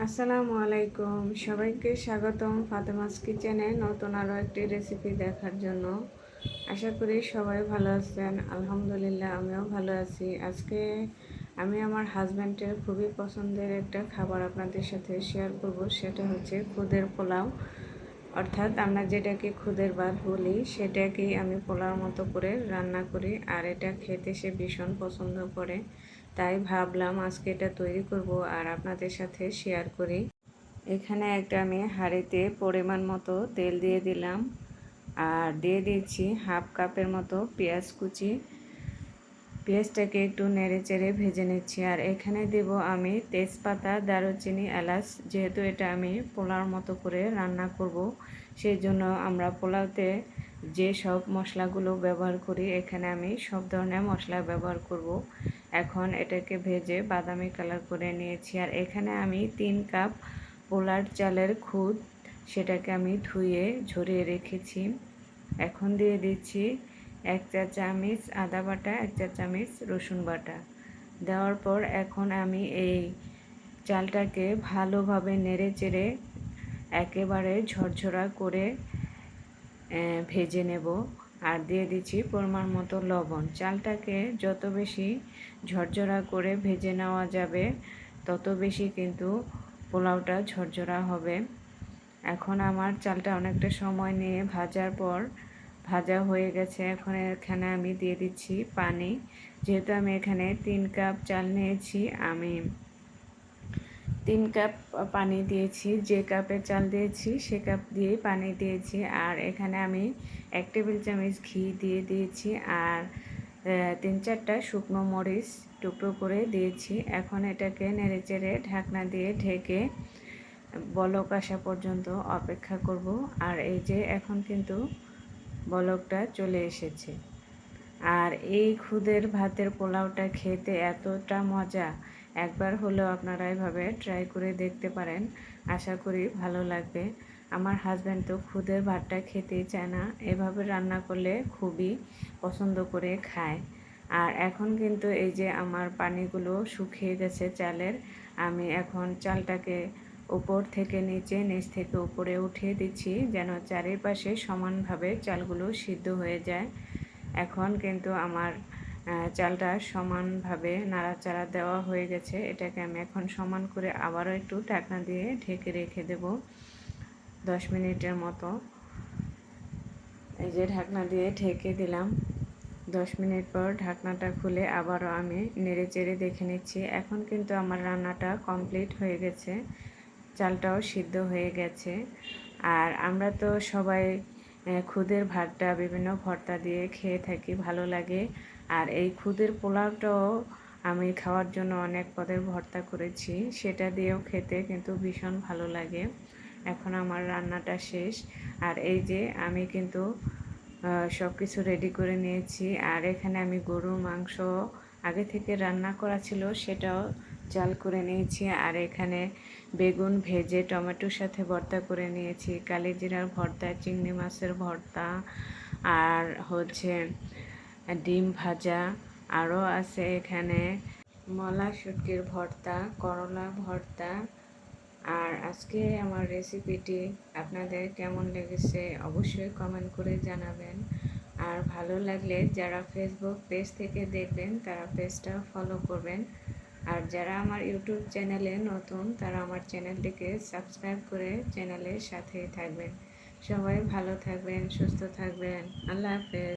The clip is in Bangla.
আসসালামু আলাইকুম, সবাইকে স্বাগতম ফাতেমাস কিচেনে নতুন আরও একটি রেসিপি দেখার জন্য। আশা করি সবাই ভালো আছেন। আলহামদুলিল্লাহ আমিও ভালো আছি। আজকে আমি আমার হাজব্যান্ডের খুবই পছন্দের একটা খাবার আপনাদের সাথে শেয়ার করব। সেটা হচ্ছে খুদের পোলাও, অর্থাৎ আমরা যেটাকে খুদের ভাত বলি সেটাকেই আমি পোলাওর মতো করে রান্না করি, আর এটা খেতে সে ভীষণ পছন্দ করে। তাই ভাবলাম আজকে এটা তৈরি করব আর আপনাদের সাথে শেয়ার করি। এখানে একটা আমি হাঁড়িতে পরিমাণ মতো তেল দিয়ে দিলাম, আর দিয়ে দিচ্ছি হাফ কাপের মতো পেঁয়াজ কুচি। পেঁয়াজটাকে একটু নেড়ে চেড়ে ভেজে নিচ্ছি। আর এখানে দেব আমি তেজপাতা, দারুচিনি, এলাচ। যেহেতু এটা আমি পোলাওর মতো করে রান্না করব, সেই জন্য আমরা পোলাওতে যে সব মশলাগুলো ব্যবহার করি এখানে আমি সব ধরনের মশলা ব্যবহার করব। এখন এটাকে ভেজে বাদামি কালার করে নিয়েছি। আর এখানে আমি 3 কাপ পোলার চালের খুদ, সেটাকে আমি ধুয়ে ঝরিয়ে রেখেছি। এখন দিয়ে দিচ্ছি 1 চা চামচ আদা বাটা, 1 চা চামচ রসুন বাটা। দেওয়ার পর এখন আমি এই চালটাকে ভালোভাবে নেড়ে চেড়ে একেবারে ঝরঝরা করে ভেজে নেব। আর দিয়ে দিচ্ছি পরিমাণ মতো লবণ। চালটাকে যত বেশি ঝরঝরা করে ভেজে নেওয়া যাবে তত বেশি কিন্তু পোলাওটা ঝরঝরা হবে। এখন আমার চালটা অনেকটা সময় নিয়ে ভাজার পর ভাজা হয়ে গেছে। এখন এখানে আমি দিয়ে দিচ্ছি পানি। যেহেতু আমি এখানে 3 কাপ চাল নিয়েছি, আমি 3 কাপ পানি দিয়েছি। যে কাপে চাল দিয়েছি সে কাপ দিয়েই পানি দিয়েছি। আর এখানে আমি 1 টেবিল চামচ ঘি দিয়ে দিয়েছি, আর 3-4টা শুকনো মরিচ টুকরো করে দিয়েছি। এখন এটাকে নেড়েচেড়ে ঢাকনা দিয়ে ঢেকে বলক আসা পর্যন্ত অপেক্ষা করব। আর এই যে এখন কিন্তু বলকটা চলে এসেছে। আর এই খুদের ভাতের পোলাওটা খেতে এতটা মজা, একবার হলেও আপনারা এভাবে ট্রাই করে দেখতে পারেন। আশা করি ভালো লাগবে। আমার হাজব্যান্ড তো খুদের ভাতটা খেতেই চায় না, এভাবে রান্না করলে খুবই পছন্দ করে খায়। আর এখন কিন্তু এই যে আমার পানিগুলো শুকিয়ে গেছে চালের, আমি এখন চালটাকে উপর থেকে নিচে, নিচ থেকে উপরে উঠিয়ে দিচ্ছি যেন চারিপাশে সমানভাবে চালগুলো সিদ্ধ হয়ে যায়। এখন কিন্তু আমার চালটা সমানভাবে নাড়াচাড়া দেওয়া হয়ে গেছে। এটাকে আমি এখন সমান করে আবারও একটু ঢাকনা দিয়ে ঢেকে রেখে দেব 10 মিনিটের মতো। এই যে ঢাকনা দিয়ে ঢেকে দিলাম। 10 মিনিট পর ঢাকনাটা খুলে আবারও আমি নেড়ে চেড়ে দেখে নিচ্ছি। এখন কিন্তু আমার রান্নাটা কমপ্লিট হয়ে গেছে, চালটাও সিদ্ধ হয়ে গেছে। আর আমরা তো সবাই খুদের ভাতটা বিভিন্ন ভর্তা দিয়ে খেয়ে থাকি, ভালো লাগে। আর এই খুদের পোলাওটাও আমি খাওয়ার জন্য অনেক পদের ভর্তা করেছি, সেটা দিয়েও খেতে কিন্তু ভীষণ ভালো লাগে। এখন আমার রান্নাটা শেষ। আর এই যে আমি কিন্তু সব কিছু রেডি করে নিয়েছি। আর এখানে আমি গরুর মাংস আগে থেকে রান্না করা ছিল, সেটাও জাল করে নিয়েছি। আর এখানে বেগুন ভেজে টমেটোর সাথে ভর্তা করে নিয়েছি, কালিজিরার ভর্তা, চিংড়ি মাছের ভর্তা, আর হচ্ছে ডিম ভাজা, আরও আছে এখানে মলা শুটকির ভর্তা, করলা ভর্তা। আর আজকে আমার রেসিপিটি আপনাদের কেমন লেগেছে অবশ্যই কমেন্ট করে জানাবেন। আর ভালো লাগলে যারা ফেসবুক পেজ থেকে দেখবেন তারা পেজটা ফলো করবেন। আর যারা আমার ইউটিউব চ্যানেলে নতুন তারা আমার চ্যানেলটিকে সাবস্ক্রাইব করে চ্যানেলের সাথেই থাকবেন। সবাই ভালো থাকবেন, সুস্থ থাকবেন। আল্লাহ হাফেজ।